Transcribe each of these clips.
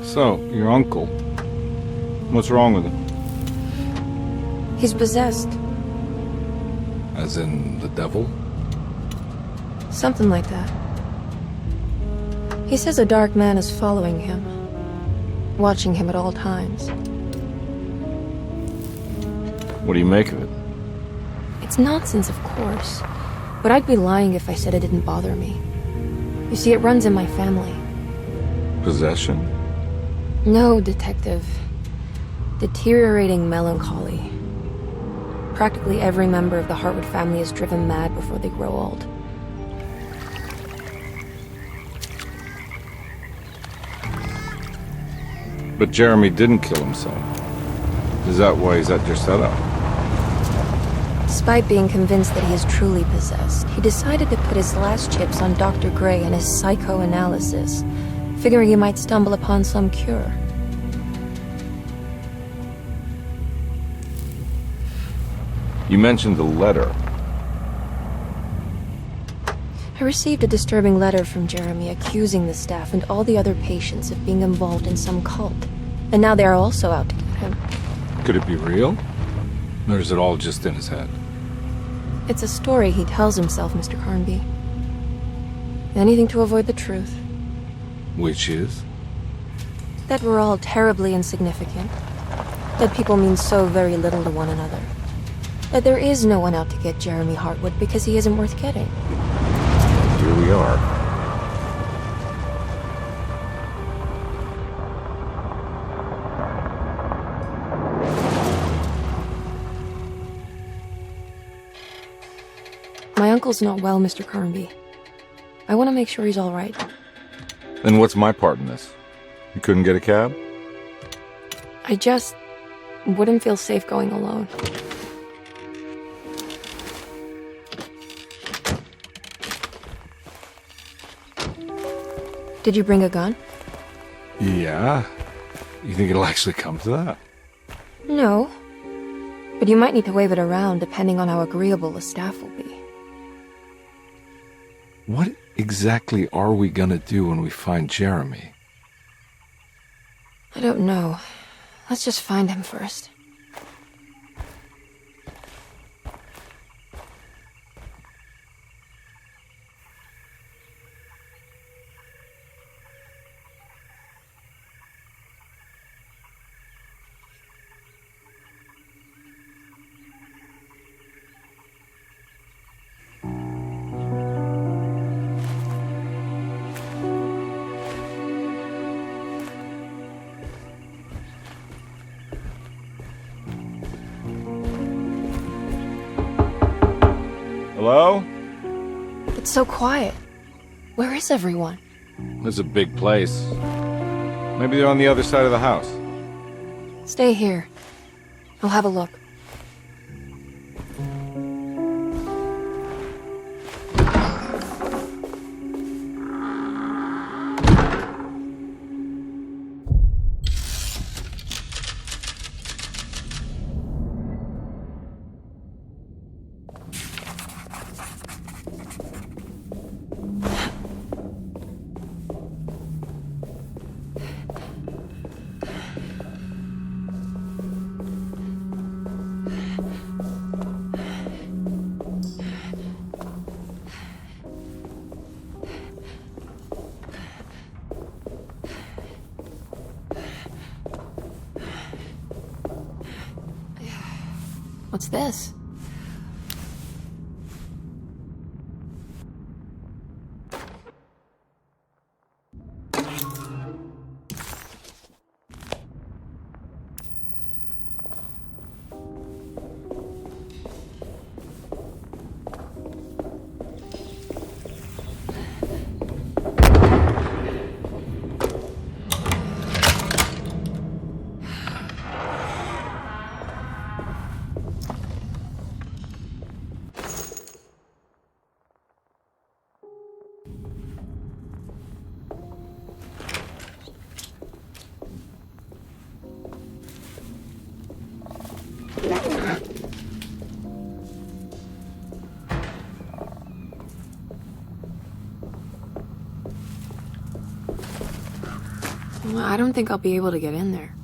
So, your uncle. What's wrong with him? He's possessed. As in the devil? Something like that. He says a dark man is following him, watching him at all times. What do you make of it? It's nonsense, of course, but I'd be lying if I said it didn't bother me. You see, it runs in my family. Possession? No, detective. Deteriorating melancholy. Practically every member of the Hartwood family is driven mad before they grow old. But Jeremy didn't kill himself. Is that why he's at your setup? Despite being convinced that he is truly possessed, he decided to put his last chips on Dr. Gray and his psychoanalysis, figuring he might stumble upon some cure. You mentioned the letter. I received a disturbing letter from Jeremy accusing the staff and all the other patients of being involved in some cult. And now they are also out to get him. Could it be real? Or is it all just in his head? It's a story he tells himself, Mr. Carnby. Anything to avoid the truth. Which is? That we're all terribly insignificant. That people mean so very little to one another. That there is no one out to get Jeremy Hartwood because he isn't worth getting. Here we are. My uncle's not well, Mr. Carnby. I want to make sure he's all right. Then what's my part in this? You couldn't get a cab? I just wouldn't feel safe going alone. Did you bring a gun? Yeah. You think it'll actually come to that? No. But you might need to wave it around depending on how agreeable the staff will be. What exactly are we gonna do when we find Jeremy? I don't know. Let's just find him first. Hello? It's so quiet. Where is everyone? This is a big place. Maybe they're on the other side of the house. Stay here. I'll have a look. What's this? Well, I don't think I'll be able to get in there.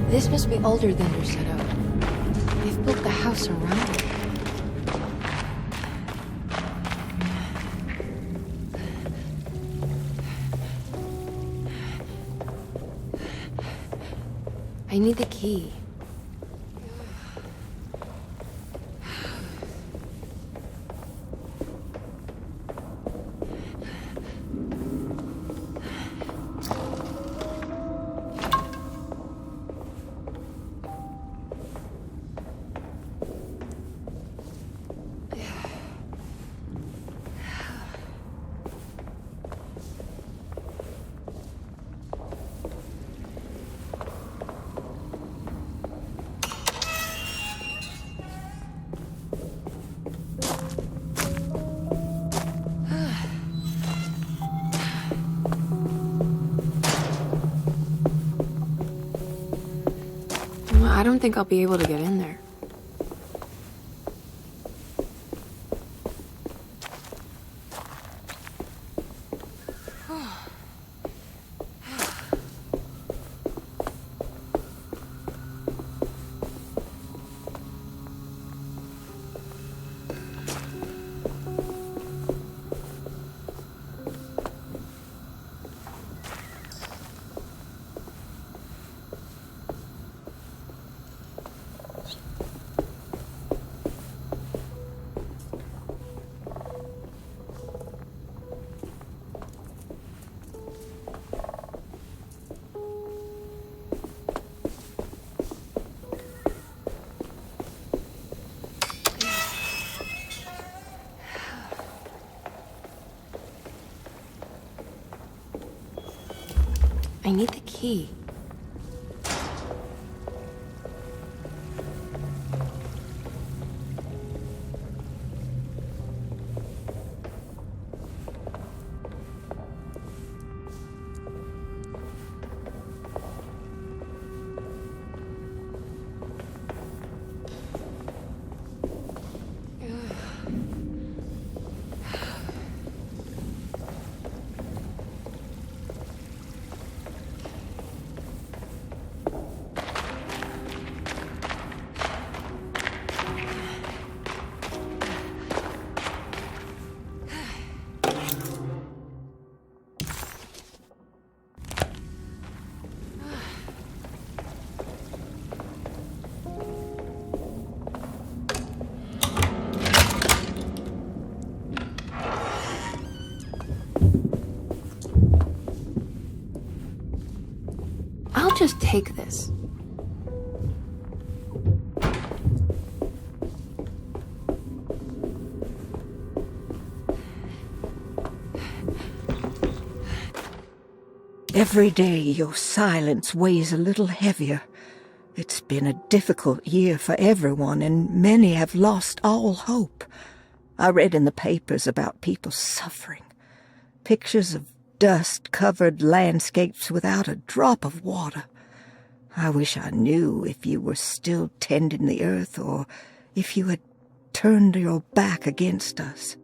This must be older than Derceto. They've built the house around it. I need the key. I don't think I'll be able to get in there. I need the key. I'll just take this. Every day your silence weighs a little heavier. It's been a difficult year for everyone, and many have lost all hope. I read in the papers about people suffering. Pictures of dust-covered landscapes without a drop of water. I wish I knew if you were still tending the earth or if you had turned your back against us.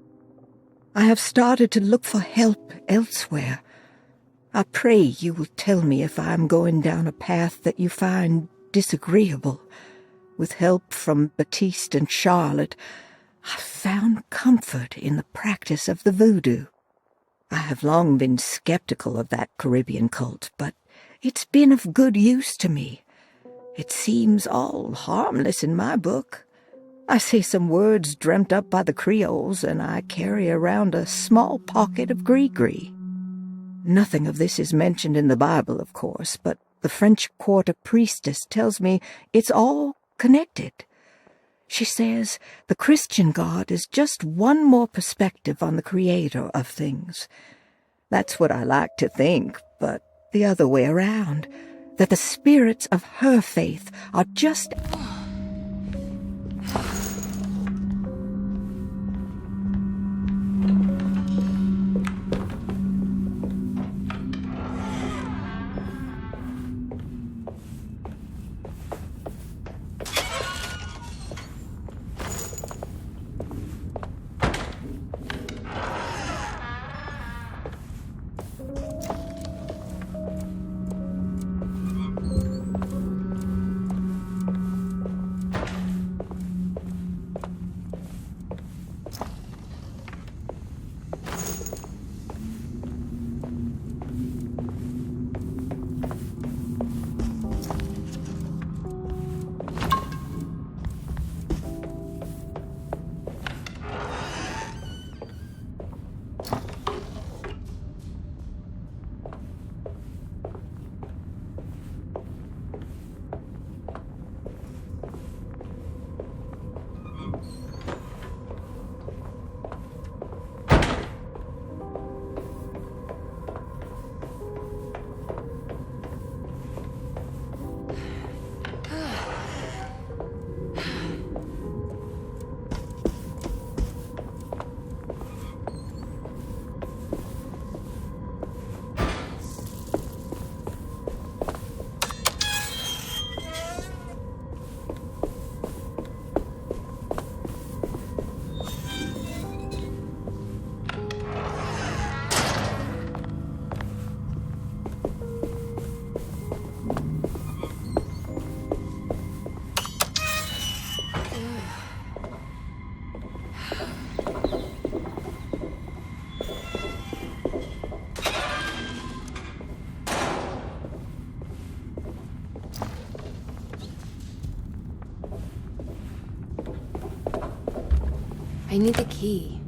I have started to look for help elsewhere. I pray you will tell me if I am going down a path that you find disagreeable. With help from Baptiste and Charlotte, I found comfort in the practice of the voodoo. I have long been skeptical of that Caribbean cult, but it's been of good use to me. It seems all harmless in my book. I say some words dreamt up by the Creoles, and I carry around a small pocket of gris-gris. Nothing of this is mentioned in the Bible, of course, but the French Quarter priestess tells me it's all connected. She says the Christian God is just one more perspective on the creator of things. That's what I like to think, but the other way around. That the spirits of her faith are just... I need the key.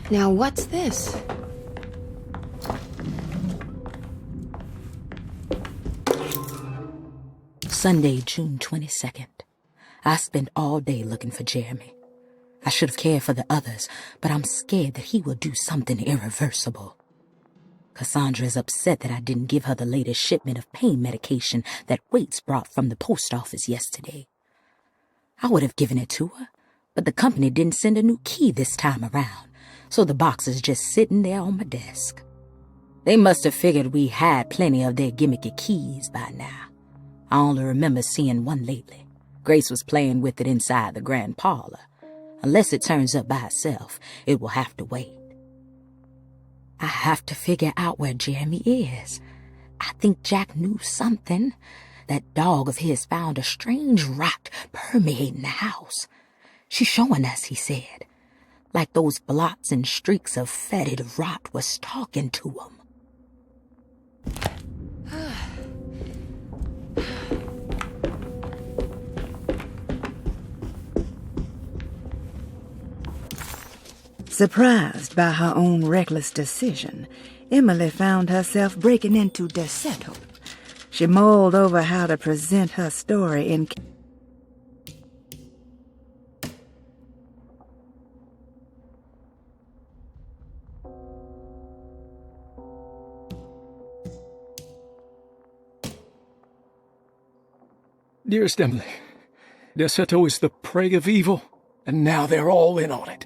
Now what's this? Sunday, June 22nd. I spent all day looking for Jeremy. I should have cared for the others, but I'm scared that he will do something irreversible. Cassandra is upset that I didn't give her the latest shipment of pain medication that Waits brought from the post office yesterday. I would have given it to her, but the company didn't send a new key this time around, so the box is just sitting there on my desk. They must have figured we had plenty of their gimmicky keys by now. I only remember seeing one lately. Grace was playing with it inside the grand parlor. Unless it turns up by itself, it will have to wait. I have to figure out where Jeremy is. I think Jack knew something. That dog of his found a strange rot permeating the house. She's showing us, he said. Like those blots and streaks of fetid rot was talking to him. Surprised by her own reckless decision, Emily found herself breaking into Derceto. She mulled over how to present her story in... Dearest Emily, Derceto is the prey of evil, and now they're all in on it.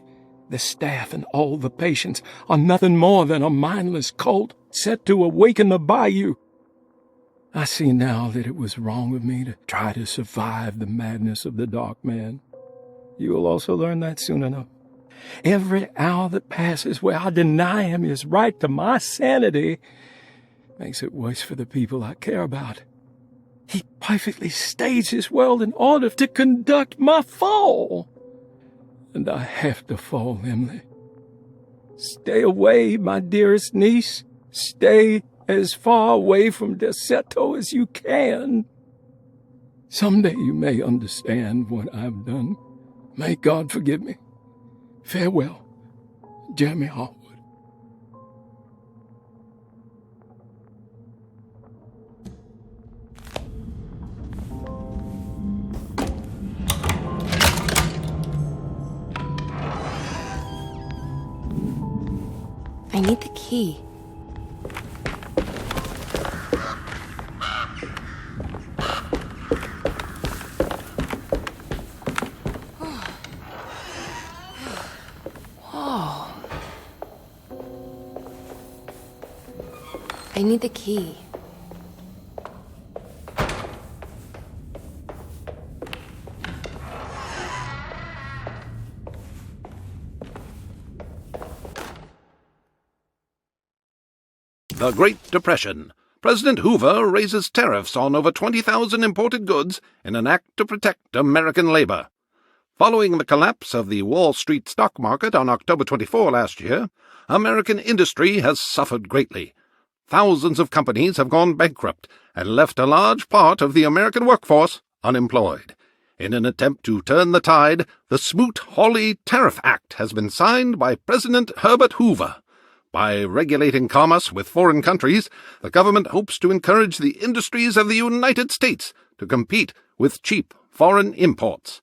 The staff and all the patients are nothing more than a mindless cult set to awaken the bayou. I see now that it was wrong of me to try to survive the madness of the dark man. You will also learn that soon enough. Every hour that passes where I deny him his right to my sanity makes it worse for the people I care about. He perfectly staged his world in order to conduct my fall. And I have to fall, Emily. Stay away, my dearest niece. Stay as far away from Derceto as you can. Someday you may understand what I've done. May God forgive me. Farewell, Jeremy Harwood. I need the key. I need the key. The Great Depression. President Hoover raises tariffs on over 20,000 imported goods in an act to protect American labor. Following the collapse of the Wall Street stock market on October 24 last year, American industry has suffered greatly. Thousands of companies have gone bankrupt and left a large part of the American workforce unemployed. In an attempt to turn the tide, the Smoot-Hawley Tariff Act has been signed by President Herbert Hoover. By regulating commerce with foreign countries, the government hopes to encourage the industries of the United States to compete with cheap foreign imports.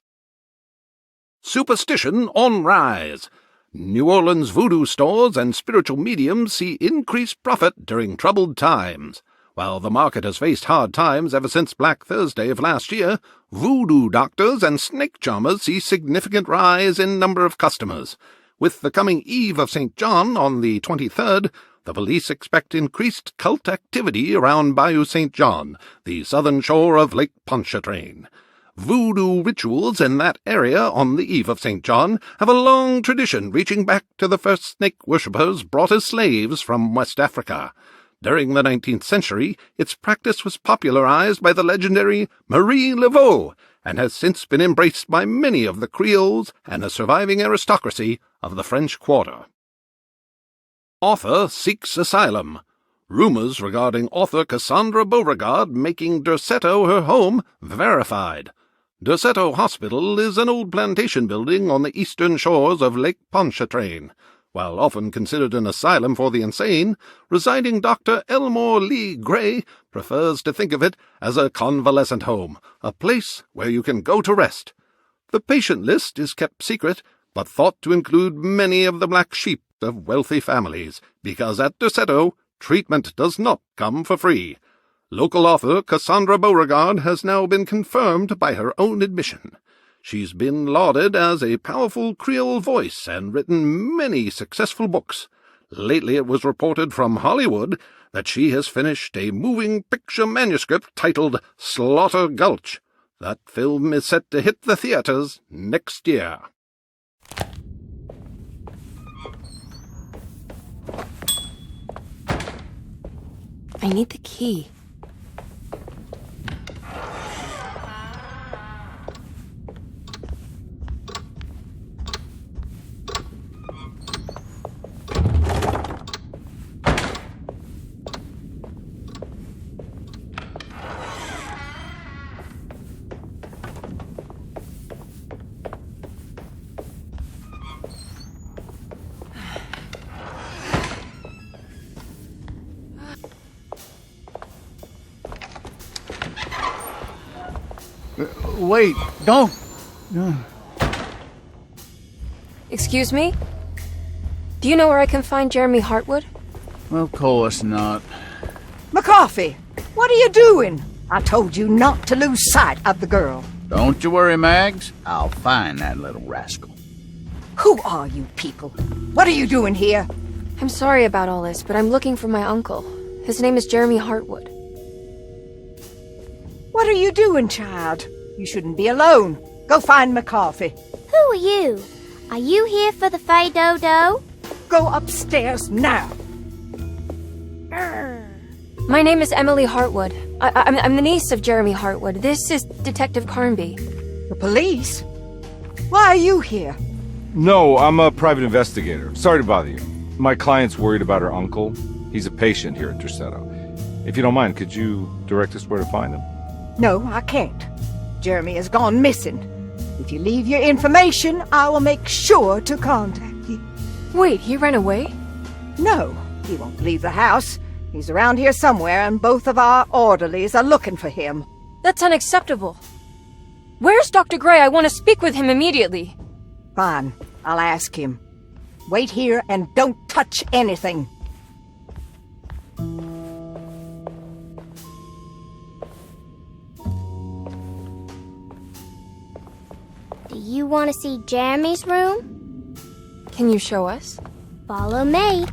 Superstition on rise. New Orleans voodoo stores and spiritual mediums see increased profit during troubled times. While the market has faced hard times ever since Black Thursday of last year, voodoo doctors and snake charmers see significant rise in number of customers. With the coming Eve of St. John on the 23rd, the police expect increased cult activity around Bayou St. John, the southern shore of Lake Pontchartrain. Voodoo rituals in that area on the Eve of St. John have a long tradition reaching back to the first snake worshippers brought as slaves from West Africa. During the 19th century, its practice was popularized by the legendary Marie Laveau and has since been embraced by many of the Creoles and the surviving aristocracy of the French Quarter. Author seeks asylum. Rumors regarding author Cassandra Beauregard making Derceto her home verified. Derceto Hospital is an old plantation building on the eastern shores of Lake Pontchartrain. While often considered an asylum for the insane, residing Dr. Elmore Lee Gray prefers to think of it as a convalescent home, a place where you can go to rest. The patient list is kept secret, but thought to include many of the black sheep of wealthy families, because at Derceto, treatment does not come for free. Local author Cassandra Beauregard has now been confirmed by her own admission. She's been lauded as a powerful Creole voice and written many successful books. Lately it was reported from Hollywood that she has finished a moving picture manuscript titled Slaughter Gulch. That film is set to hit the theaters next year. I need the key. Wait, don't. Excuse me? Do you know where I can find Jeremy Hartwood? Of course not. McCarthy, what are you doing? I told you not to lose sight of the girl. Don't you worry, Mags. I'll find that little rascal. Who are you people? What are you doing here? I'm sorry about all this, but I'm looking for my uncle. His name is Jeremy Hartwood. What are you doing, child? You shouldn't be alone. Go find me coffee. Who are you? Are you here for the Fay Dodo? Go upstairs now. My name is Emily Hartwood. I'm the niece of Jeremy Hartwood. This is Detective Carnby. The police? Why are you here? No, I'm a private investigator. Sorry to bother you. My client's worried about her uncle. He's a patient here at Derceto. If you don't mind, could you direct us where to find him? No, I can't. Jeremy has gone missing. If you leave your information, I will make sure to contact you. Wait, he ran away? No, he won't leave the house. He's around here somewhere, and both of our orderlies are looking for him. That's unacceptable. Where's Dr. Gray? I want to speak with him immediately. Fine, I'll ask him. Wait here and don't touch anything. Do you want to see Jeremy's room? Can you show us? Follow me.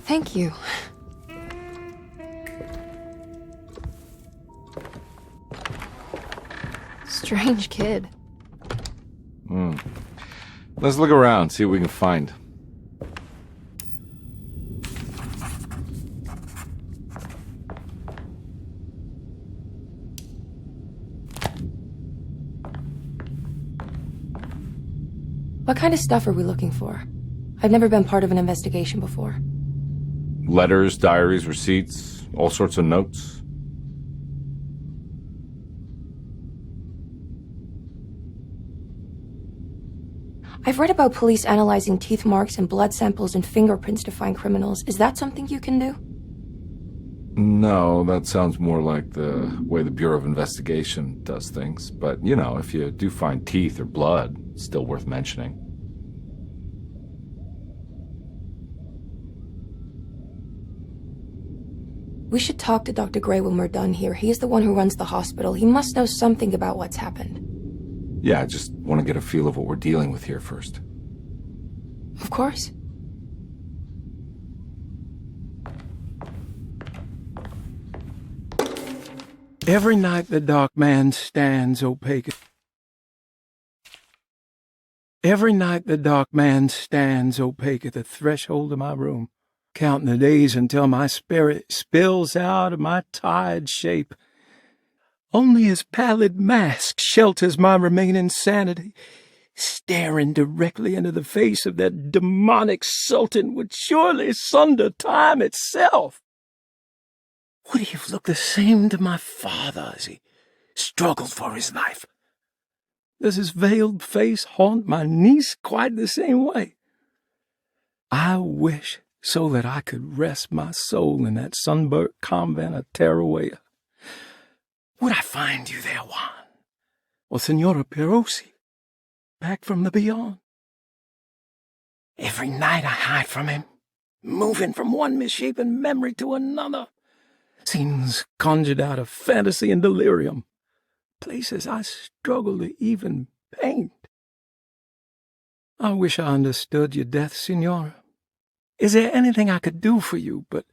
Thank you. Strange kid. Let's look around, see what we can find. What kind of stuff are we looking for? I've never been part of an investigation before. Letters, diaries, receipts, all sorts of notes. I've read about police analyzing teeth marks and blood samples and fingerprints to find criminals. Is that something you can do? No, that sounds more like the way the Bureau of Investigation does things. But, you know, if you do find teeth or blood, it's still worth mentioning. We should talk to Dr. Gray when we're done here. He is the one who runs the hospital. He must know something about what's happened. Yeah, I just want to get a feel of what we're dealing with here first. Of course. Every night the dark man stands opaque. Every night the dark man stands opaque at the threshold of my room, counting the days until my spirit spills out of my tired shape. Only his pallid mask shelters my remaining sanity. Staring directly into the face of that demonic sultan would surely sunder time itself. Would he have looked the same to my father as he struggled for his life? Does his veiled face haunt my niece quite the same way? I wish so that I could rest my soul in that sunburnt convent of Teruel. Would I find you there, Juan? Or Senora Perosi, back from the beyond? Every night I hide from him, moving from one misshapen memory to another. Scenes conjured out of fantasy and delirium. Places I struggle to even paint. I wish I understood your death, Senora. Is there anything I could do for you but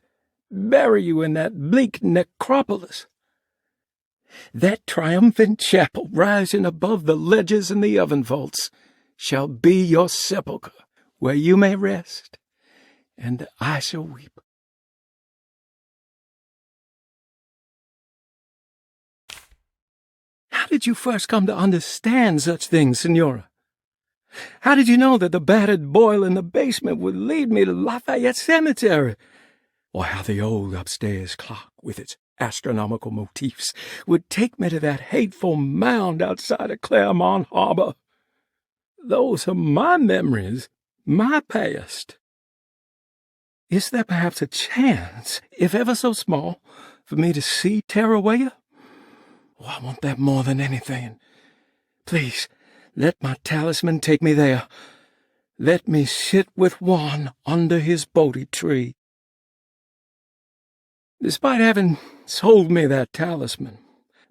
bury you in that bleak necropolis? That triumphant chapel rising above the ledges and the oven vaults shall be your sepulchre, where you may rest, and I shall weep. How did you first come to understand such things, Senora? How did you know that the battered boiler in the basement would lead me to Lafayette Cemetery? Or how the old upstairs clock, with its astronomical motifs, would take me to that hateful mound outside of Claremont Harbor? Those are my memories, my past. Is there perhaps a chance, if ever so small, for me to see Teruel? Oh, I want that more than anything. Please, Let my talisman take me there. Let me sit with Juan under his Bodhi tree. Despite having sold me that talisman,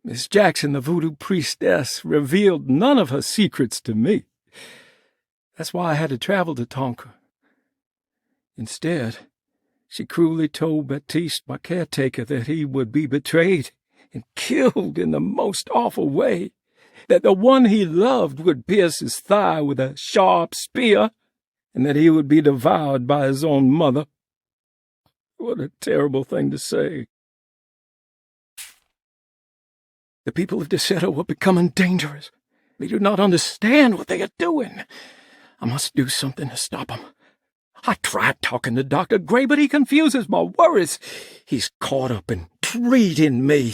Miss Jackson, the voodoo priestess, revealed none of her secrets to me. That's why I had to travel to Tonka. Instead, she cruelly told Baptiste, my caretaker, that he would be betrayed and killed in the most awful way, that the one he loved would pierce his thigh with a sharp spear, and that he would be devoured by his own mother. What a terrible thing to say. The people of Derceto are becoming dangerous. They do not understand what they are doing. I must do something to stop them. I tried talking to Dr. Gray, but he confuses my worries. He's caught up in treating me.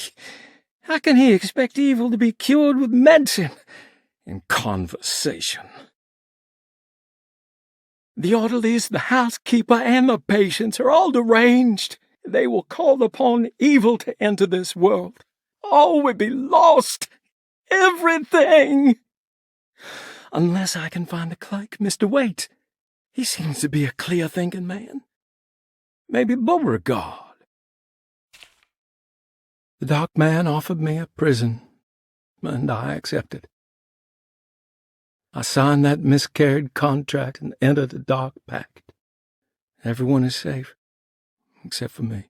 How can he expect evil to be cured with medicine and conversation? The orderlies, the housekeeper, and the patients are all deranged. They will call upon evil to enter this world. All will be lost. Everything. Unless I can find the clerk, Mr. Waite. He seems to be a clear-thinking man. Maybe Beauregard. The dark man offered me a prison, and I accepted. I signed that miscarried contract and entered the dark pact. Everyone is safe, except for me.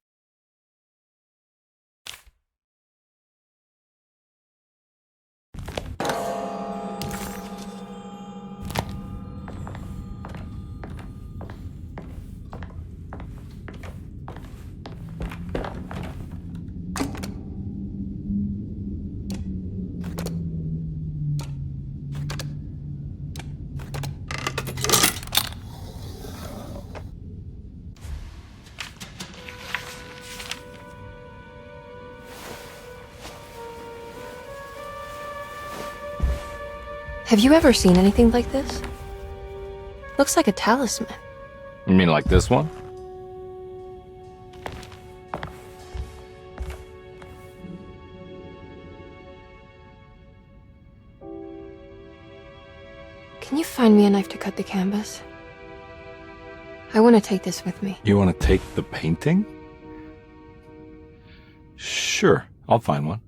Have you ever seen anything like this? Looks like a talisman. You mean like this one? Can you find me a knife to cut the canvas? I want to take this with me. You want to take the painting? Sure, I'll find one.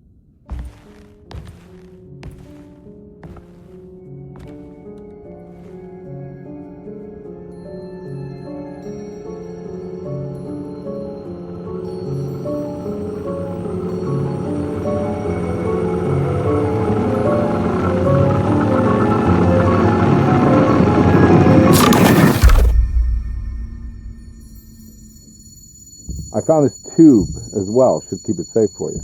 I found this tube as well. Should keep it safe for you.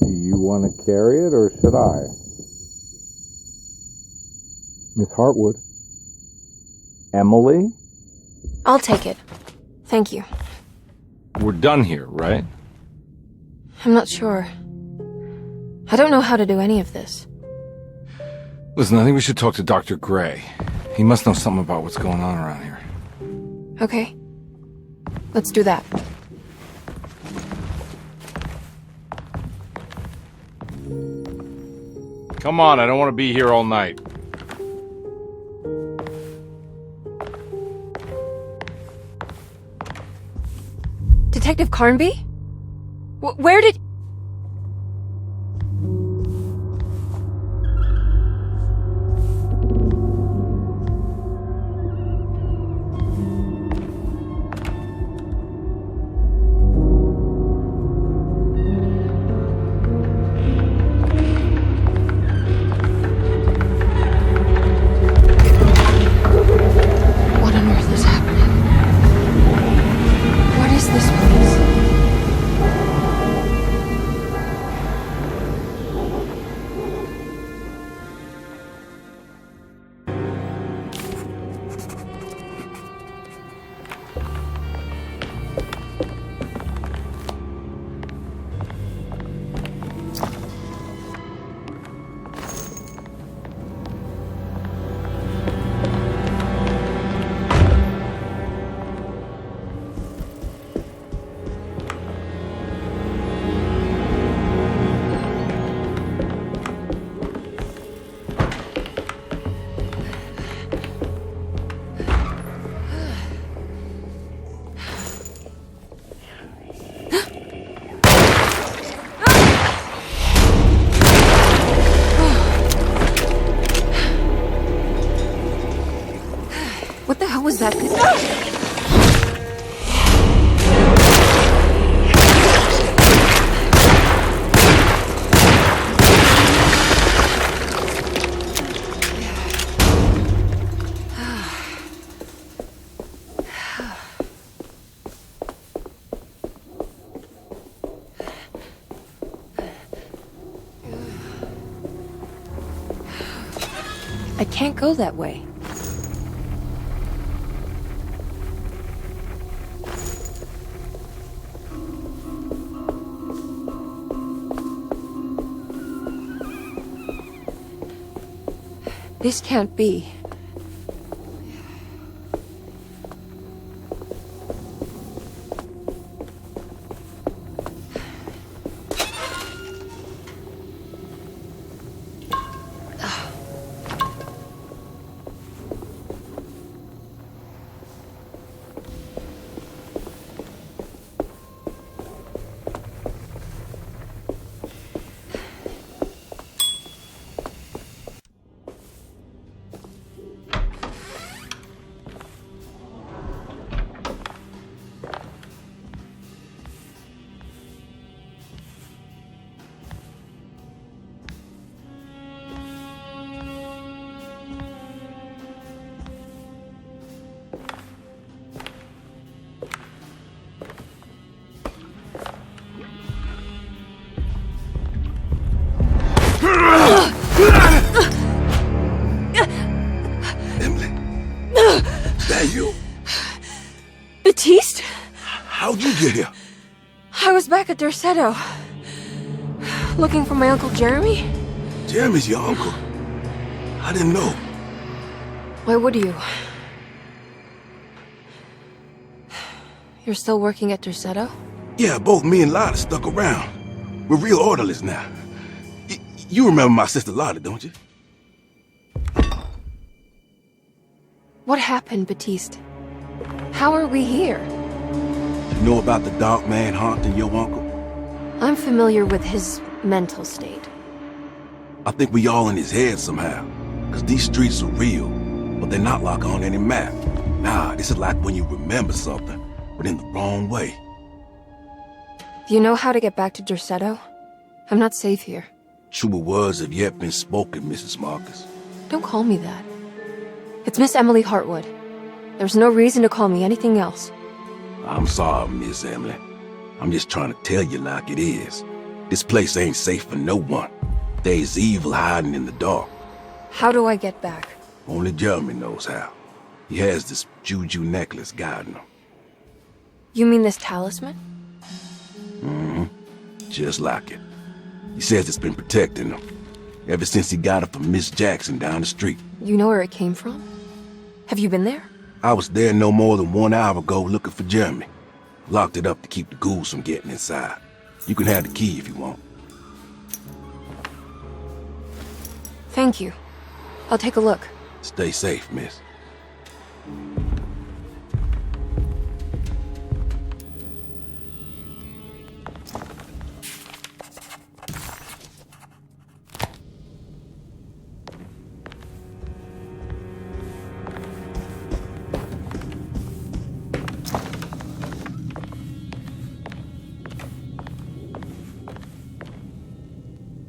Do you want to carry it, or should I? Miss Hartwood? Emily? I'll take it. Thank you. We're done here, right? I'm not sure. I don't know how to do any of this. Listen, I think we should talk to Dr. Gray. He must know something about what's going on around here. Okay. Let's do that. Come on, I don't want to be here all night. Detective Carnby? Where did... was that? I can't go that way. This can't be. Emily, is that you? Baptiste? How'd you get here? I was back at Derceto. Looking for my Uncle Jeremy? Jeremy's your uncle. I didn't know. Why would you? You're still working at Derceto? Yeah, both me and Lotta stuck around. We're real orderlies now. You remember my sister Lotta, don't you? What happened, Baptiste? How are we here? You know about the dark man haunting your uncle? I'm familiar with his mental state. I think we all in his head somehow. Cause these streets are real, but they're not like on any map. Nah, this is like when you remember something, but in the wrong way. Do you know how to get back to Derceto? I'm not safe here. Truer words have yet been spoken, Mrs. Marcus. Don't call me that. It's Miss Emily Hartwood. There's no reason to call me anything else. I'm sorry, Miss Emily. I'm just trying to tell you like it is. This place ain't safe for no one. There's evil hiding in the dark. How do I get back? Only Jeremy knows how. He has this juju necklace guiding him. You mean this talisman? Mm-hmm. Just like it. He says it's been protecting him ever since he got it from Miss Jackson down the street. You know where it came from? Have you been there? I was there no more than 1 hour ago looking for Jeremy. Locked it up to keep the ghouls from getting inside. You can have the key if you want. Thank you. I'll take a look. Stay safe, miss.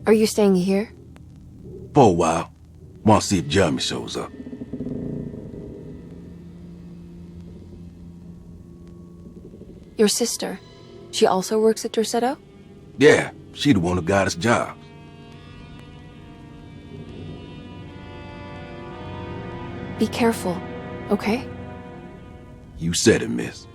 Are you staying here? For a while. Want to see if Jeremy shows up. Your sister. She also works at Derceto? Yeah, she the one who got us jobs. Be careful, okay? You said it, miss.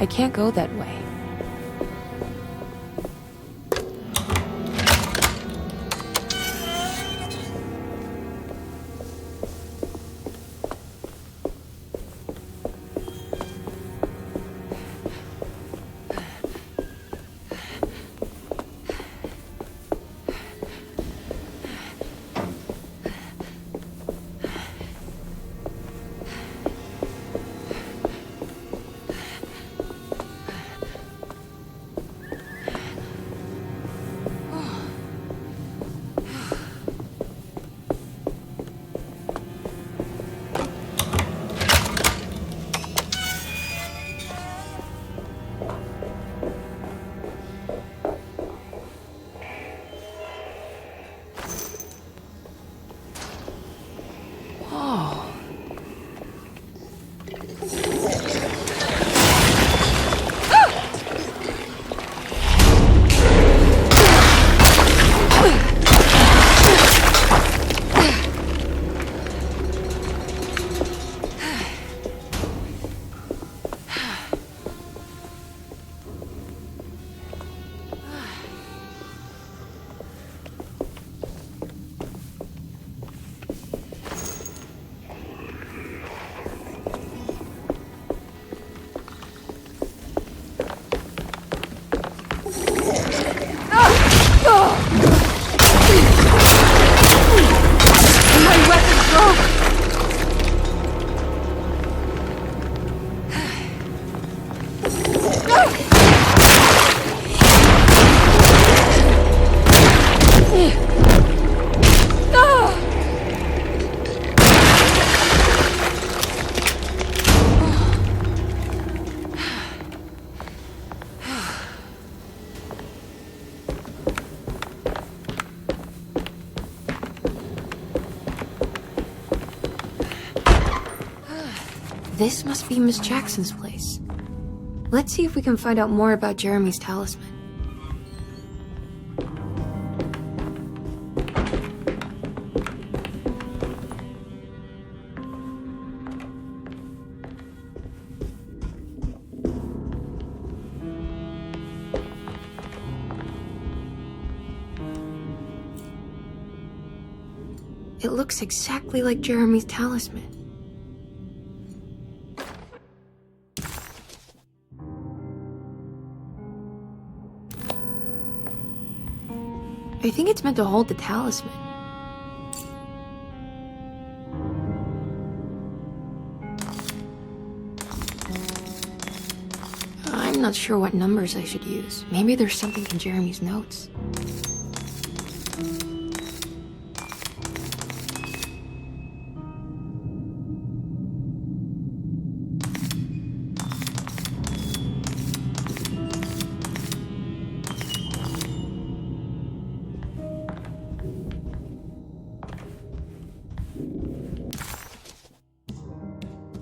I can't go that way. This must be Miss Jackson's place. Let's see if we can find out more about Jeremy's talisman. It looks exactly like Jeremy's talisman. I think it's meant to hold the talisman. I'm not sure what numbers I should use. Maybe there's something in Jeremy's notes.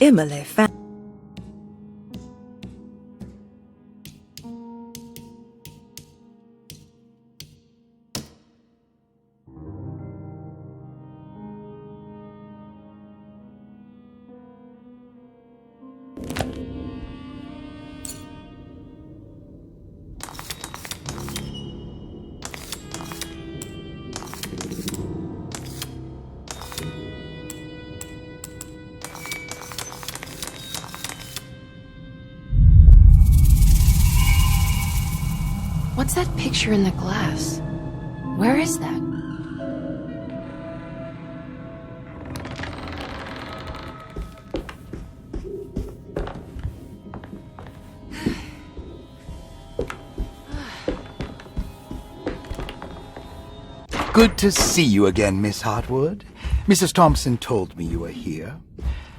Emily found What's that picture in the glass? Where is that? Good to see you again, Miss Hartwood. Mrs. Thompson told me you were here.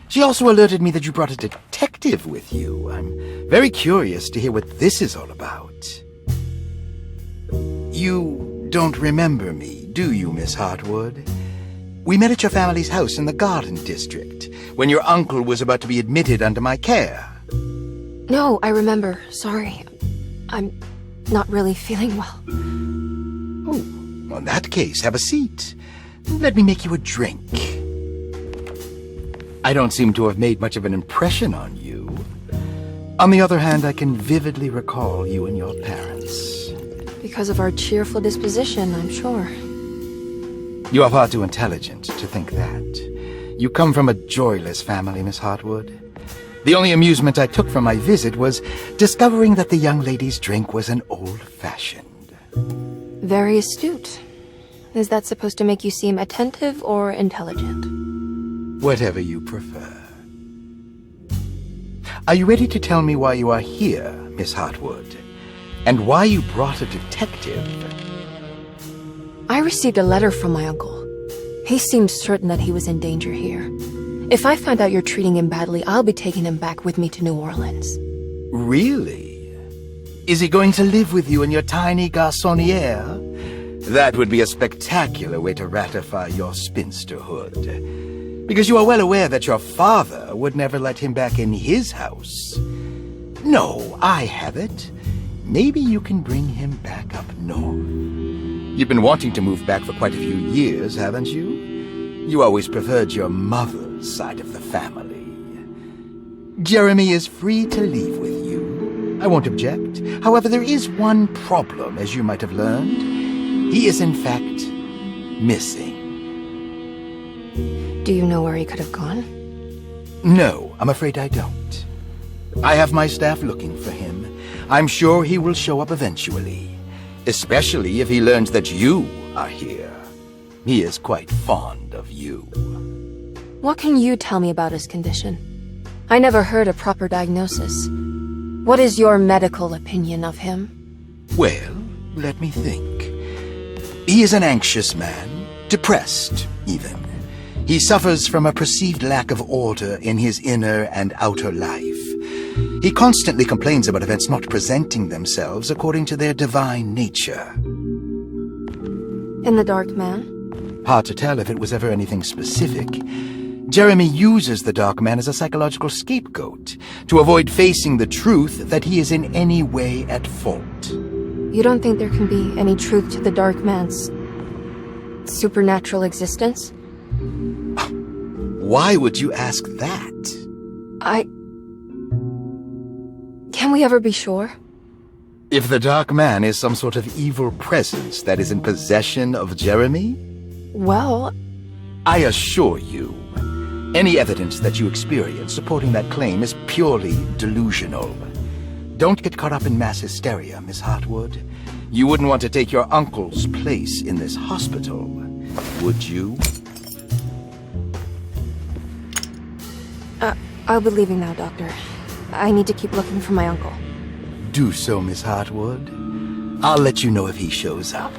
She also alerted me that you brought a detective with you. I'm very curious to hear what this is all about. You don't remember me, do you, Miss Hartwood? We met at your family's house in the Garden District, when your uncle was about to be admitted under my care. No, I remember. Sorry. I'm not really feeling well. Oh, well, in that case, have a seat. Let me make you a drink. I don't seem to have made much of an impression on you. On the other hand, I can vividly recall you and your parents. Because of our cheerful disposition, I'm sure. You are far too intelligent to think that. You come from a joyless family, Miss Hartwood. The only amusement I took from my visit was discovering that the young lady's drink was an old-fashioned. Very astute. Is that supposed to make you seem attentive or intelligent? Whatever you prefer. Are you ready to tell me why you are here, Miss Hartwood? And why you brought a detective? I received a letter from my uncle. He seemed certain that he was in danger here. If I find out you're treating him badly, I'll be taking him back with me to New Orleans. Really? Is he going to live with you in your tiny garçonniere? That would be a spectacular way to ratify your spinsterhood. Because you are well aware that your father would never let him back in his house. No, I have it. Maybe you can bring him back up north. You've been wanting to move back for quite a few years, haven't you? You always preferred your mother's side of the family. Jeremy is free to leave with you. I won't object. However, there is one problem, as you might have learned. He is, in fact, missing. Do you know where he could have gone? No, I'm afraid I don't. I have my staff looking for him. I'm sure he will show up eventually, especially if he learns that you are here. He is quite fond of you. What can you tell me about his condition? I never heard a proper diagnosis. What is your medical opinion of him? Well, let me think. He is an anxious man, depressed, even. He suffers from a perceived lack of order in his inner and outer life. He constantly complains about events not presenting themselves according to their divine nature. And the Dark Man? Hard to tell if it was ever anything specific. Jeremy uses the Dark Man as a psychological scapegoat to avoid facing the truth that he is in any way at fault. You don't think there can be any truth to the Dark Man's supernatural existence? Why would you ask that? Can we ever be sure? If the Dark Man is some sort of evil presence that is in possession of Jeremy? Well, I assure you, any evidence that you experience supporting that claim is purely delusional. Don't get caught up in mass hysteria, Miss Hartwood. You wouldn't want to take your uncle's place in this hospital, would you? I'll be leaving now, Doctor. I need to keep looking for my uncle. Do so, Miss Hartwood. I'll let you know if he shows up.